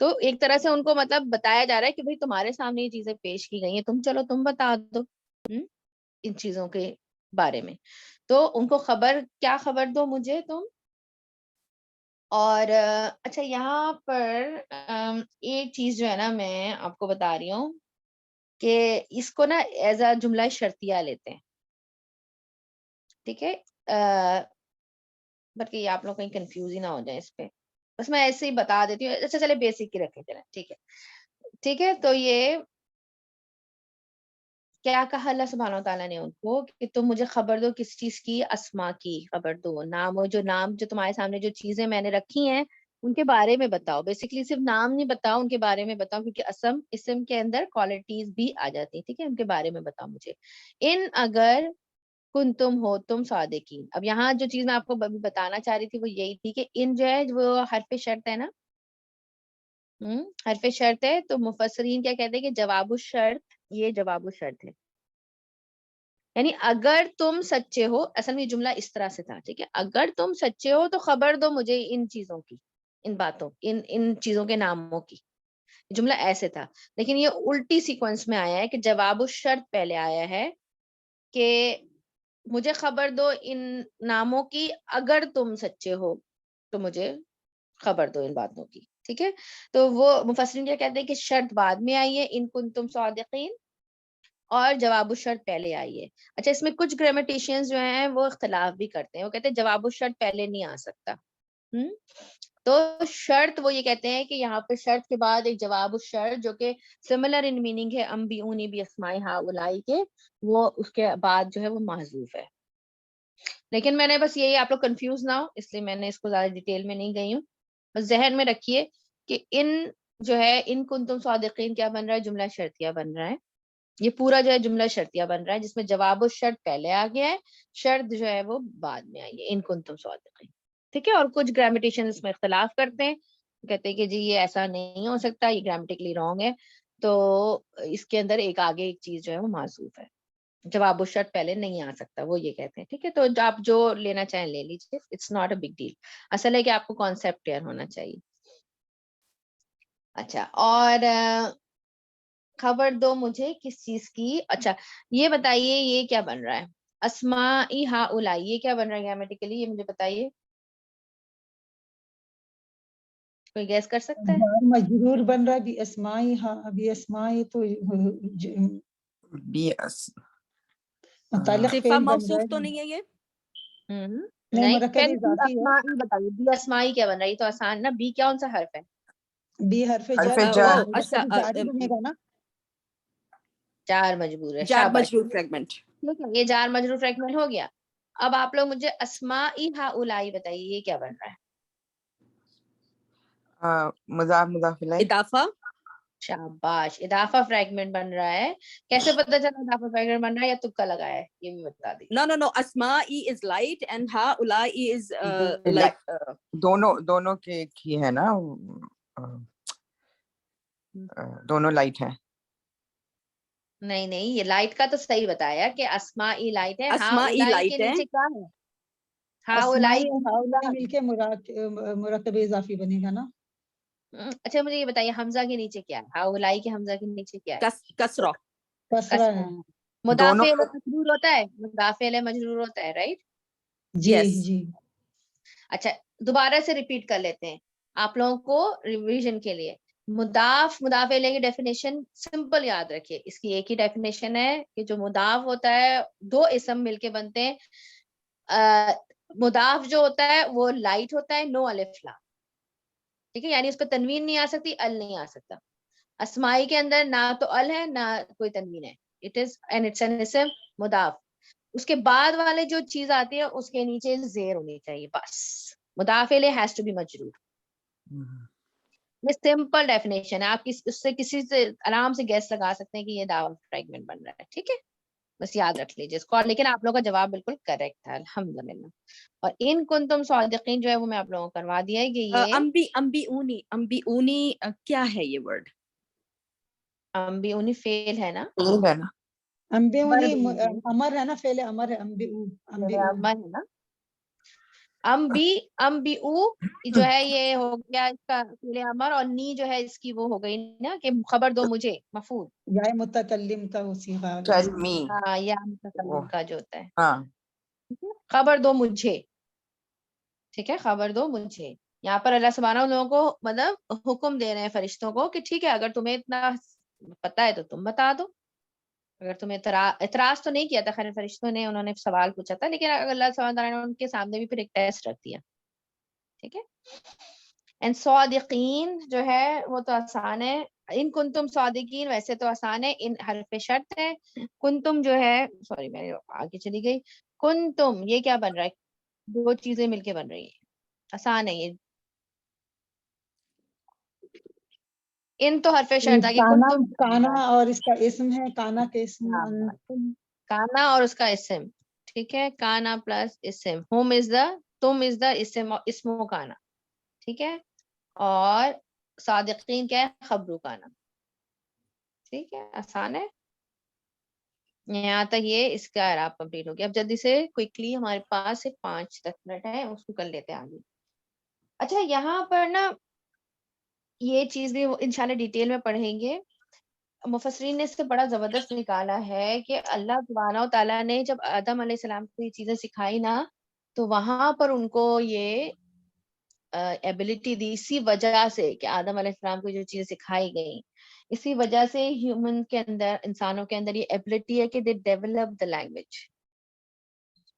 S1: تو ایک طرح سے ان کو مطلب بتایا جا رہا ہے کہ بھئی تمہارے سامنے یہ چیزیں پیش کی گئی ہیں, تم چلو تم بتا دو ان چیزوں کے بارے میں. تو ان کو کیا خبر دو مجھے تم. اور اچھا یہاں پر ایک چیز جو ہے نا میں آپ کو بتا رہی ہوں کہ اس کو نا ایز اے جملہ شرطیہ لیتے ہیں, ٹھیک ہے. بلکہ یہ آپ لوگ کہیں کنفیوز ہی نہ ہو جائیں اس پہ, بس میں ایسے ہی بتا دیتی ہوں. اچھا چلے بیسک ہی رکھیں چلیں, ٹھیک ہے, ٹھیک ہے. تو یہ کیا کہا اللہ سبحانہ و تعالیٰ نے ان کو کہ تم مجھے خبر دو کس چیز کی, اسما کی خبر دو, نام جو تمہارے سامنے جو چیزیں میں نے رکھی ہیں ان کے بارے میں بتاؤ. بیسکلی صرف نام نہیں بتاؤ, ان کے بارے میں بتاؤ, کیونکہ اسم کے اندر کوالٹیز بھی آ جاتی ہیں, ٹھیک ہے. ان کے بارے میں بتاؤ مجھے. ان اگر کن تم ہو تم صادقین. اب یہاں جو چیز میں آپ کو بتانا چاہ رہی تھی وہ یہی تھی کہ ان جو ہے وہ حرف شرط ہے نا, حرف شرط ہے. تو مفسرین کیا کہتے ہیں کہ جواب الشرط, یہ جواب الشرط ہے. یعنی اگر تم سچے ہو, اصل میں یہ جملہ اس طرح سے تھا, ٹھیک ہے. اگر تم سچے ہو تو خبر دو مجھے ان چیزوں کی, ان باتوں, ان چیزوں کے ناموں کی. جملہ ایسے تھا, لیکن یہ الٹی سیکوینس میں آیا ہے کہ جواب الشرط پہلے آیا ہے کہ مجھے خبر دو ان ناموں کی, اگر تم سچے ہو تو مجھے خبر دو ان باتوں کی, ٹھیک ہے. تو وہ مفسرین کیا کہتے ہیں کہ شرط بعد میں آئی ہے, ان کنتم صادقین, اور جواب الشرط پہلے آئی ہے. اچھا اس میں کچھ گرامیٹیشینز جو ہیں وہ اختلاف بھی کرتے ہیں, وہ کہتے ہیں جواب الشرط پہلے نہیں آ سکتا. تو شرط وہ یہ کہتے ہیں کہ یہاں پہ شرط کے بعد ایک جواب الشرط جو کہ سملر ان میننگ ہے انبئونی باسماء ہؤلاء کے, وہ اس کے بعد جو ہے وہ محذوف ہے. لیکن میں نے بس یہی, آپ لوگ کنفیوز نہ ہو اس لیے میں نے اس کو زیادہ ڈیٹیل میں نہیں گئی ہوں. بس ذہن میں رکھیے کہ ان جو ہے ان کنتم صادقین کیا بن رہا ہے, جملہ شرطیہ بن رہا ہے. یہ پورا جو ہے جملہ شرطیہ بن رہا ہے جس میں جواب الشرط پہلے آ گیا ہے, شرط جو ہے وہ بعد میں آئی ہے, ان کنتم صادقین, ٹھیک ہے. اور کچھ گرامیٹیشن اس میں اختلاف کرتے ہیں, کہتے ہیں کہ جی یہ ایسا نہیں ہو سکتا, یہ گرامیٹیکلی رانگ ہے. تو اس کے اندر ایک آگے ایک چیز جو ہے وہ معذوف ہے, جواب الشرط پہلے نہیں آ سکتا, وہ یہ کہتے ہیں, ٹھیک ہے. تو آپ جو لینا چاہیں لے لیجیے, it's not a big deal. اصل ہے کہ آپ کو کانسیپٹ کلیئر ہونا چاہیے. اچھا, اور خبر دو مجھے کس چیز کی. اچھا یہ بتائیے یہ کیا بن رہا ہے, اسماء ہؤلاء, یہ کیا بن رہا ہے گرامیٹیکلی, یہ مجھے بتائیے, کوئی گیس کر سکتا ہے؟
S4: جار مجرور بن رہا ہے بھی اسمائی, ہاں بھی اسمائی تو متعلق
S2: صفہ
S4: فعل بن رہا
S2: موصوف تو
S4: ہے.
S2: نہیں ہے یہ؟
S4: نہیں,
S1: نہیں,
S4: مرکب
S1: پہلے بی
S4: اضافی ہے.
S1: اسماء بتائیے, بی اسماء کیا بن رہا ہے, یہ تو آسان نا. بی کون سا حرف ہے؟
S4: بھی حرف
S3: حرف
S4: جر,
S3: جر.
S2: اچھا,
S4: مرکب جاری بنے گا نا.
S1: جار مجبور ہے,
S2: جار
S1: شاباش,
S2: مجرور فریگمنٹ.
S1: ٹھیک ہے, یہ جار مجرور فریگمنٹ ہو گیا. اب آپ لوگ مجھے اسماء ہؤلاء بتائیے, یہ کیا بن رہا ہے؟
S3: مضاف مضاف الیہ.
S2: اضافہ.
S1: شاباش, اضافہ فریگمنٹ بن رہا ہے. کیسے پتہ چلا اضافہ فریگمنٹ بن رہا ہے, یا تکا لگایا ہے, یہ بھی بتا دیجیے.
S2: No. Asma is light and ہؤلاء is like
S3: دونوں کے کی ہے نا, دونوں لائٹ ہے.
S1: نہیں, یہ لائٹ کا تو صحیح بتایا کہ اسماء لائٹ ہے,
S2: اسماء
S1: ہؤلاء کے
S2: light ہے.
S1: نیچے کیا ہے؟ ہؤلاء
S4: اسمائی
S1: کے
S4: ہؤلاء
S1: نیچے
S4: مل کے مرکب اضافی بنے گا نا.
S1: اچھا مجھے یہ بتائیے حمزہ کے نیچے کیا ہے, ہؤلاء کے حمزہ کے نیچے کیا ہے؟
S2: کسرہ.
S4: کسرہ ہے.
S1: مضاف
S3: دونوں
S1: الیہ مجرور ہوتا ہے, مضاف الیہ مجرور ہوتا ہے, رائٹ.
S4: جی
S2: Yes.
S4: جی.
S1: اچھا دوبارہ سے ریپیٹ کر لیتے ہیں آپ لوگوں کو ریویژن کے لیے. مضاف الیہ کی ڈیفینیشن سمپل یاد رکھیے, اس کی ایک ہی ڈیفینیشن ہے کہ جو مضاف ہوتا ہے دو اسم مل کے بنتے ہیں. مضاف جو ہوتا ہے وہ لائٹ ہوتا ہے, نو الف لام. ٹھیک ہے, یعنی اس پہ تنوین نہیں آ سکتی, ال نہیں آ سکتا. اسمائی کے اندر نہ تو ال ہے نہ کوئی تنوین ہے, it is and it's an اسم مضاف. اس کے بعد والے جو چیز آتی ہے اس کے نیچے زیر ہونی چاہیے بس. مضاف الیہ ہیز ٹو بی مجرور. یہ سمپل ڈیفینیشن ہے, آپ اس سے کسی سے آرام سے گیس لگا سکتے ہیں کہ یہ دعویٰ فریگمنٹ بن رہا ہے. ٹھیک ہے, بس یاد رکھ لیجیے اس کو. لیکن آپ لوگوں کا جواب بالکل کریکٹ تھا الحمدللہ. اور ان کنتم صادقین جو ہے وہ میں آپ لوگوں کو کروا دیا ہے کہ یہ
S2: امبی کیا ہے یہ ورڈ؟
S1: انبیونی فیل ہے نا,
S3: فیل ہے نا,
S4: انبئونی
S1: خبر بھی
S4: امر ہے نا, فعل امر ہے, انبئو انبئو.
S1: امر ہے نا. امبیو جو ہے یہ ہو گیا اس کا فعل امر, اور نی جو ہے اس کی وہ ہو گئی نا کہ خبر دو مجھے, مفعول.
S4: یا متکلم کا اسی حال
S3: ٹیل می.
S1: ہاں, یا متکلم کا جو ہوتا ہے,
S3: ہاں
S1: خبر دو مجھے. ٹھیک ہے, خبر دو مجھے. یہاں پر اللہ سبحانہ ان لوگوں کو مطلب حکم دے رہے ہیں فرشتوں کو کہ ٹھیک ہے, اگر تمہیں اتنا پتا ہے تو تم بتا دو. اگر تمہیں اعتراض تو نہیں کیا تھا خیر فرشتوں نے, انہوں نے سوال پوچھا تھا, لیکن اللہ سبحانہ تعالیٰ نے ان کے سامنے بھی پھر ایک ٹیسٹ رکھ دیا. ٹھیک ہے, اینڈ صادقین جو ہے وہ تو آسان ہے. ان کنتم صادقین ویسے تو آسان ہے, ان حرف شرط ہے. کنتم جو ہے, سوری میں آگے چلی گئی, کنتم یہ کیا بن رہا ہے, دو چیزیں مل کے بن رہی ہیں, آسان ہے یہ. ان تو حرف شرط ہے کہ
S4: کانا,
S1: کنتم,
S4: کانا اور اس کا اسم ہے, کانا کے اسم
S1: ہاں, کانا اور اس کا اسم. ٹھیک ہے, کانا پلس اسم. ہوم از دا, تم از دا اسم, اسمو کانا. ٹھیک ہے, اور صادقین کیا ہے, خبرو کانا. ٹھیک ہے, آسان ہے. یہاں تک یہ اس کا اعراب کمپلیٹ ہو گیا. اب جلدی سے کوئکلی, ہمارے پاس 5-10 منٹ ہے, اس کو کر لیتے ہیں آگے. اچھا, یہاں پر نا یہ چیز بھی انشاءاللہ ڈیٹیل میں پڑھیں گے. مفسرین نے اس سے بڑا زبردست نکالا ہے کہ اللہ سبحانہ و تعالیٰ نے جب آدم علیہ السلام کو یہ چیزیں سکھائی نا, تو وہاں پر ان کو یہ ایبلٹی دی اسی وجہ سے کہ آدم علیہ السلام کو جو چیزیں سکھائی گئیں, اسی وجہ سے ہیومن کے اندر, انسانوں کے اندر یہ ایبلٹی ہے کہ دے ڈیولپ دا لینگویج,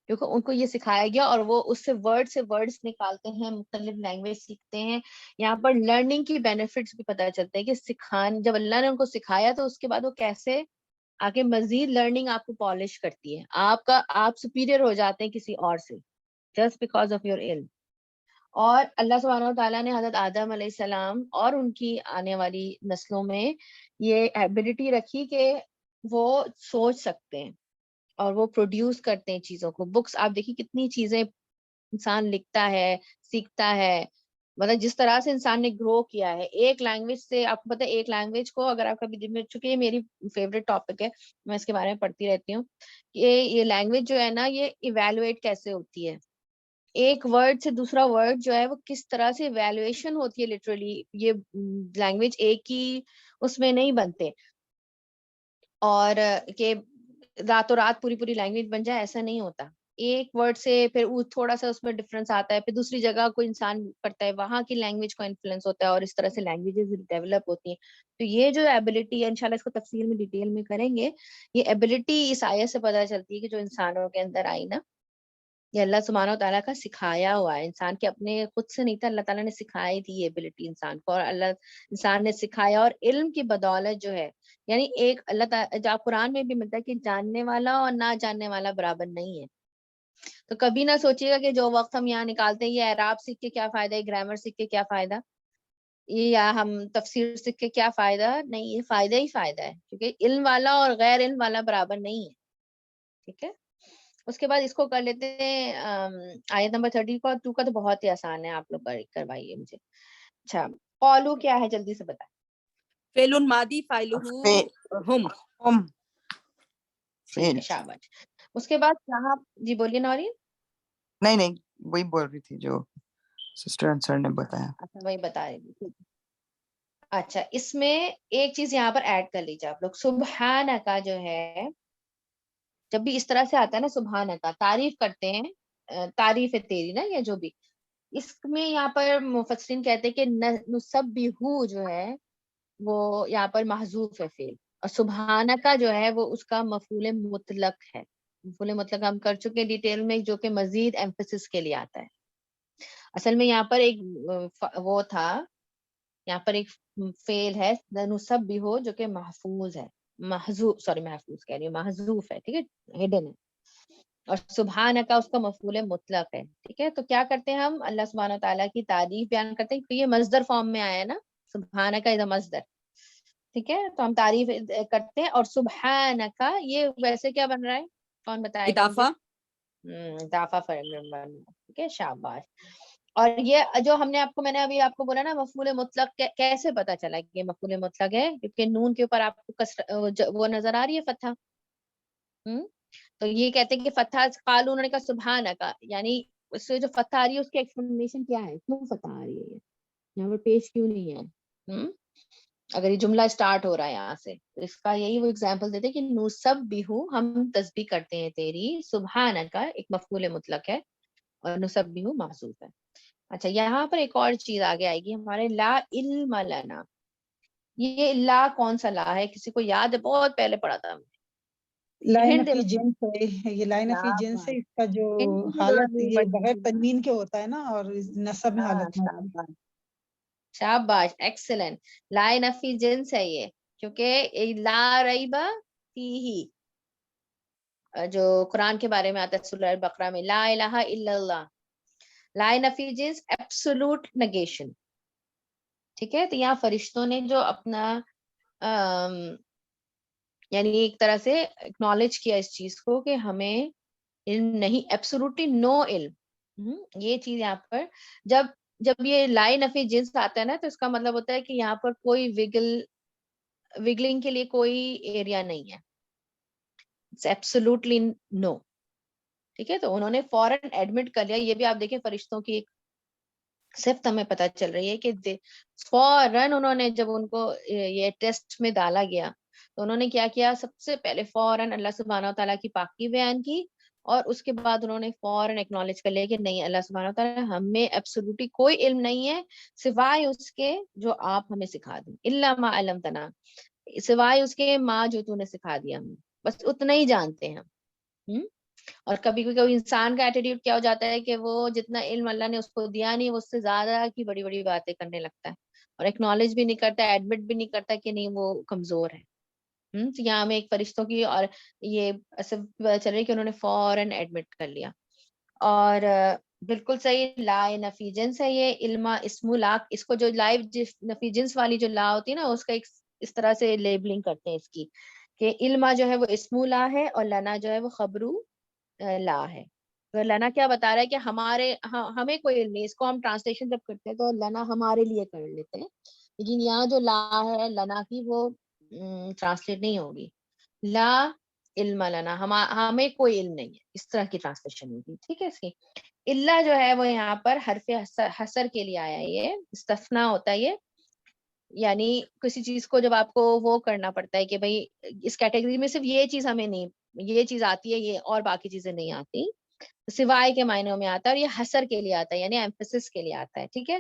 S1: کیونکہ ان کو یہ سکھایا گیا اور وہ اس سے ورڈز نکالتے ہیں, مختلف لینگویج سیکھتے ہیں. یہاں پر لرننگ کی بینیفٹس بھی پتہ چلتے ہیں کہ جب اللہ نے ان کو سکھایا تو اس کے بعد وہ کیسے آگے مزید لرننگ آپ کو پالش کرتی ہے. آپ سپیریئر ہو جاتے ہیں کسی اور سے جسٹ بیکاز آف یور علم. اور اللہ سبحانہ و تعالیٰ نے حضرت آدم علیہ السلام اور ان کی آنے والی نسلوں میں یہ ایبلٹی رکھی کہ وہ سوچ سکتے ہیں اور وہ پروڈیوس کرتے ہیں چیزوں کو. بکس آپ دیکھیے کتنی چیزیں انسان لکھتا ہے, سیکھتا ہے, مطلب جس طرح سے انسان نے گرو کیا ہے ایک لینگویج سے. آپ کو پتہ ہے ایک لینگویج کو اگر آپ کبھی دن میں, چونکہ یہ میری فیوریٹ ٹاپک ہے, میں اس کے بارے میں پڑھتی رہتی ہوں کہ یہ لینگویج جو ہے نا یہ ایویلویٹ کیسے ہوتی ہے. ایک ورڈ سے دوسرا ورڈ جو ہے وہ کس طرح سے ایویلویشن ہوتی ہے لٹرلی. یہ لینگویج ایک ہی اس میں نہیں بنتے, اور کہ راتوں رات پوری لینگویج بن جائے ایسا نہیں ہوتا. ایک ورڈ سے پھر تھوڑا سا اس میں ڈفرنس آتا ہے, پھر دوسری جگہ کوئی انسان پڑھتا ہے وہاں کی لینگویج کا انفلوئنس ہوتا ہے, اور اس طرح سے لینگویجز ڈیولپ ہوتی ہیں. تو یہ جو ایبلٹی ہے انشاءاللہ اس کو تفصیل میں ڈیٹیل میں کریں گے. یہ ایبلٹی اس آیت سے پتہ چلتی ہے کہ جو انسانوں کے اندر آئی نا, یہ اللہ سبحانہ و تعالیٰ کا سکھایا ہوا ہے. انسان کے اپنے خود سے نہیں تھا, اللہ تعالیٰ نے سکھائی تھی یہ ایبلٹی انسان کو, اور انسان نے سکھایا. اور علم کی بدولت جو ہے, یعنی ایک اللہ تعالیٰ جو قرآن میں بھی ملتا ہے کہ جاننے والا اور نہ جاننے والا برابر نہیں ہے. تو کبھی نہ سوچیے گا کہ جو وقت ہم یہاں نکالتے ہیں یہ اعراب سیکھ کے کیا فائدہ ہے, گرامر سیکھ کے کیا فائدہ, یہ یا ہم تفسیر سیکھ کے کیا فائدہ. نہیں, یہ فائدہ ہی فائدہ ہے, کیونکہ علم والا اور غیر علم والا برابر نہیں ہے. ٹھیک ہے, اس کے بعد اس کو کر لیتے ہیں آیت نمبر 32 کا تو بہت ہی آسان ہے, آپ لوگ کروائیے مجھے. اچھا, قولو کیا ہے جلدی سے بتائیں.
S2: فعل ماضی فاعلہ ہم.
S1: ٹھیک ہے, شاباش. اس کے بعد یہاں جی بولیے نورین.
S3: نہیں وہی بول رہی تھی جو سسٹر انصر نے بتایا.
S1: اچھا, وہی بتا رہی تھی. اچھا, اس میں ایک چیز یہاں پر ایڈ کر لیجیے آپ لوگ. سبحانہ کا جو ہے جب بھی اس طرح سے آتا ہے نا, سبحانہ کا تعریف کرتے ہیں, تعریف ہے تیری نا, یا جو بھی, اس میں یہاں پر مفسرین کہتے ہیں کہ نسبحو جو ہے وہ یہاں پر محذوف ہے فعل, اور سبحانہ کا جو ہے وہ اس کا مفعول مطلق ہے. مفعول مطلق ہم کر چکے ڈیٹیل میں, جو کہ مزید ایمفسس کے لیے آتا ہے. اصل میں یہاں پر ایک وہ تھا یہاں پر ایک فعل ہے نصب بھی ہو جو کہ محفوظ ہے، محذوف محفوظ کہہ رہی ہوں، محذوف ہے، ٹھیک ہے، ہڈن ہے. اور سبحان کا اس کا مفعول مطلق ہے. ٹھیک ہے، تو کیا کرتے ہیں ہم اللہ سبحانہ تعالیٰ کی تعریف بیان کرتے ہیں کہ یہ مصدر فارم میں آیا ہے نا، سبحان کا از مصدر. ٹھیک ہے، تو ہم تعریف کرتے ہیں. اور سبحان کا یہ ویسے کیا بن رہا ہے، کون بتائے گا مجھے؟
S2: اضافہ.
S1: اضافہ بن رہا ہے. ٹھیک ہے، شاباش. اور یہ جو ہم نے میں نے ابھی آپ کو بولا نا مفعول مطلق، کیسے پتا چلا کہ یہ مفعول مطلق ہے؟ کیونکہ نون کے اوپر آپ کو وہ نظر آ رہی ہے فتحہ. تو یہ کہتے ہیں کہ فتحہ قالوا، انہوں نے کہا سبحان کا، یعنی اس سے جو فتحہ آ رہی ہے اس کی ایکسپلینیشن کیا ہے، کیوں فتحہ آ رہی ہے، یہاں پر پیش کیوں نہیں ہے؟ اگر یہ جملہ اسٹارٹ ہو رہا ہے یہاں سے، تو اس کا یہی وہ ایگزامپل دیتے کہ نسبح، ہم تسبیح کرتے ہیں تیری، سبحان کا ایک مفعول مطلق ہے اور نسبح محذوف ہے. اچھا، یہاں پر ایک اور چیز آگے آئے گی ہمارے، لا علم لنا. یہ لا کون سا لا ہے، کسی کو یاد ہے؟ بہت پہلے پڑھا تھا ہم نے.
S4: لائن
S1: ہند
S4: فی جنس ہے، یہ لائن فی جنس ہے، اس کا جو حالت یہ بغیر تنوین کے ہوتا ہے نا، اور نصب میں حالت میں ہوتا ہے.
S1: شاباش، ایکسلنٹ. لا نفی جنس ہے یہ، کیونکہ لا ریبہ فیہ جو قرآن کے بارے میں آتا ہے سورہ البقرہ میں، لا الہ الا اللہ. لا نفی جنس ایبسولوٹ نگیشن. ٹھیک ہے، تو یہاں فرشتوں نے جو اپنا یعنی ایک طرح سے اکنالج کیا اس چیز کو کہ ہمیں علم نہیں، ایبسولوٹلی نو علم. یہ چیز یہاں پر جب یہ لا نفی جنس آتا ہے نا، تو اس کا مطلب ہوتا ہے کہ یہاں پر کوئی وگلنگ کے لیے کوئی ایریا نہیں ہے، ایبسولوٹلی نو. ٹھیک ہے، تو انہوں نے فوراً ایڈمٹ کر لیا. یہ بھی آپ دیکھیں فرشتوں کی ایک صرف ہمیں پتہ چل رہی ہے کہ فوراً انہوں نے جب ان کو یہ ٹیسٹ میں ڈالا گیا تو انہوں نے کیا کیا، سب سے پہلے فوراً اللہ سبحانہ و تعالیٰ کی پاکی بیان کی، اور اس کے بعد انہوں نے فوراً ایکنالج کر لیا کہ نہیں، اللہ سبحانہ و تعالیٰ ہمیں ایبسولوٹلی کوئی علم نہیں ہے سوائے اس کے جو آپ ہمیں سکھا دیں، الا ما علمتنا، سوائے اس کے ما جو تو نے سکھا دیا ہمیں، بس اتنا ہی جانتے ہیں ہم. اور کبھی کوئی انسان کا ایٹیٹیوڈ کیا ہو جاتا ہے کہ وہ جتنا علم اللہ نے اس کو دیا نہیں، وہ اس سے زیادہ کی بڑی بڑی باتیں کرنے لگتا ہے، اور ایکنالج بھی نہیں کرتا، ایڈمٹ بھی نہیں کرتا کہ نہیں وہ کمزور ہے. تو یہاں ہمیں ایک فرشتوں کی اور یہ ایسے پتہ چل رہی ہے کہ انہوں نے فوراً ایڈمٹ کر لیا. اور بالکل صحیح، لا نفی جنس ہے یہ. علم اسم لا، اس کو جو لائیو نفی جنس والی جو لا ہوتی ہے نا، اس کا ایک اس طرح سے لیبلنگ کرتے ہیں اس کی کہ علم جو ہے وہ اسم لا ہے، اور لنا جو ہے وہ خبرو لا ہے. تو لنا کیا بتا رہا ہے کہ ہمیں کوئی علم نہیں. اس کو ہم ٹرانسلیشن جب کرتے ہیں تو لنا ہمارے لیے کر لیتے ہیں، لیکن یہاں جو لا ہے لنا کی، وہ ٹرانسلیٹ نہیں ہوگی. لا علم لنا، ہمیں کوئی علم نہیں ہے، اس طرح کی ٹرانسلیشن ہوگی. ٹھیک ہے، اس کی اللہ جو ہے وہ یہاں پر حرف حصر کے لیے آیا ہے، یہ استثناء ہوتا ہے یہ، یعنی کسی چیز کو جب آپ کو وہ کرنا پڑتا ہے کہ بھئی اس کیٹیگری میں صرف یہ چیز ہمیں نہیں، یہ چیز آتی ہے یہ اور باقی چیزیں نہیں آتی، سوائے کے معنوں میں آتا ہے، اور یہ حصر کے لیے آتا ہے، یعنی ایمفسس کے لیے آتا ہے. ٹھیک ہے،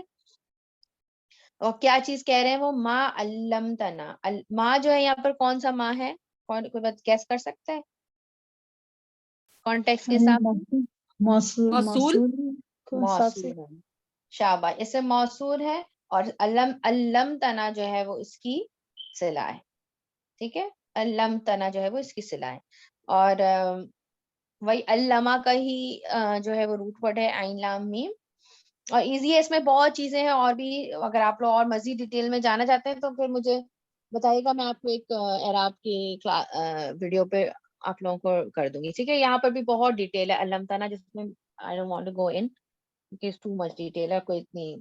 S1: اور کیا چیز کہہ رہے ہیں وہ، ما علمتنا. ما جو ہے یہاں پر کون سا ما ہے، کوئی بات گیس کر سکتا ہے کانٹیکس کے حساب سے؟
S4: موصول
S1: موصول ہے، شاباش، اس سے موصول ہے. اور علمتنا جو ہے وہ اس کی صلہ ہے. ٹھیک ہے، علمتنا جو ہے وہ اس کی صلہ ہے. اور وہی علامہ کا ہی جو ہے وہ روٹ ورڈ ہے عین لام میم. اور ایزی ہے، اس میں بہت چیزیں ہیں، اور بھی اگر آپ لوگ اور مزید ڈیٹیل میں جانا چاہتے ہیں تو پھر مجھے بتائیے گا، میں آپ کو ایک اعراب کی ویڈیو پہ آپ لوگوں کو کر دوں گی. ٹھیک ہے، یہاں پر بھی بہت ڈیٹیل ہے علمتنا، جس میں I don't want to go in because too much detail ہے، کوئی اتنی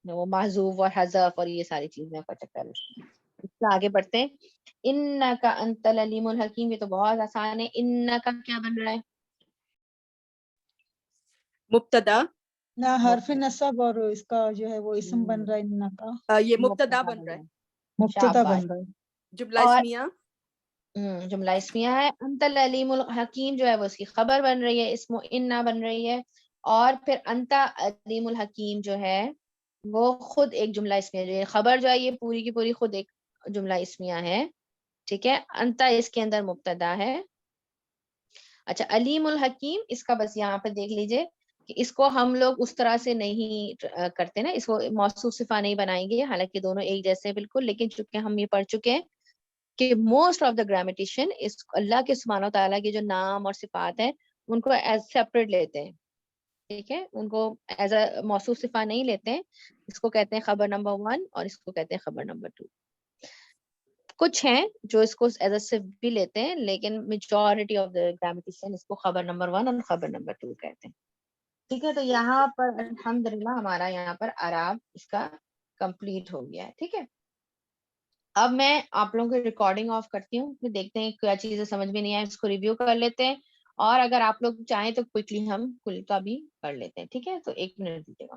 S1: وہ محذوف اور حذف اور یہ ساری چیزیں پچکر. اس سے آگے بڑھتے ہیں. انک انت العلیم الحکیم، یہ تو بہت آسان ہے. انک کیا بن رہا ہے؟
S2: مبتدا.
S4: نہ حرف نصب، اور اس کا جو ہے وہ اسم بن رہا ہے اننا کا،
S2: یہ مبتدا بن رہا ہے،
S4: مبتدا بن رہا ہے.
S2: جملہ
S1: اور
S2: اسمیہ.
S1: جملہ اسمیہ ہے. انت العلیم الحکیم جو ہے وہ اس کی خبر بن رہی ہے، اسم انا بن رہی ہے. اور پھر انت علیم الحکیم جو ہے وہ خود ایک جملہ اسمیہ، جو ہے خبر جو ہے یہ پوری کی پوری خود ایک جملہ اسمیہ ہے. ٹھیک ہے، انت اس کے اندر مبتدا ہے. اچھا، علیم الحکیم اس کا بس یہاں پہ دیکھ لیجئے، کہ اس کو ہم لوگ اس طرح سے نہیں کرتے نا، اس کو موصوف صفہ نہیں بنائیں گے، حالانکہ دونوں ایک جیسے بالکل، لیکن چونکہ ہم یہ پڑھ چکے ہیں کہ موسٹ آف دا گرامیٹیشین اس اللہ کے سبحانہ و تعالیٰ کے جو نام اور صفات ہیں ان کو ایز سیپریٹ لیتے ہیں، ٹھیک ہے، ان کو ایز اے موصوف صفہ نہیں لیتے ہیں. اس کو کہتے ہیں خبر نمبر 1 اور اس کو کہتے ہیں خبر نمبر 2. کچھ ہیں جو اس کو ایز اے صفت بھی لیتے ہیں، لیکن میجورٹی آف دا گرامیٹیشین اس کو خبر نمبر 1 اور خبر نمبر 2 کہتے ہیں. ٹھیک ہے، تو یہاں پر الحمدللہ ہمارا یہاں پر اعراب اس کا کمپلیٹ ہو گیا ہے. ٹھیک ہے، اب میں آپ لوگوں کو ریکارڈنگ آف کرتی ہوں، پھر دیکھتے ہیں کیا چیزیں سمجھ میں نہیں آئے، اس کو ریویو کر لیتے ہیں، اور اگر آپ لوگ چاہیں تو کوئکلی ہم کل کا بھی کر لیتے ہیں. ٹھیک ہے، تو 1 منٹ دیجیے گا.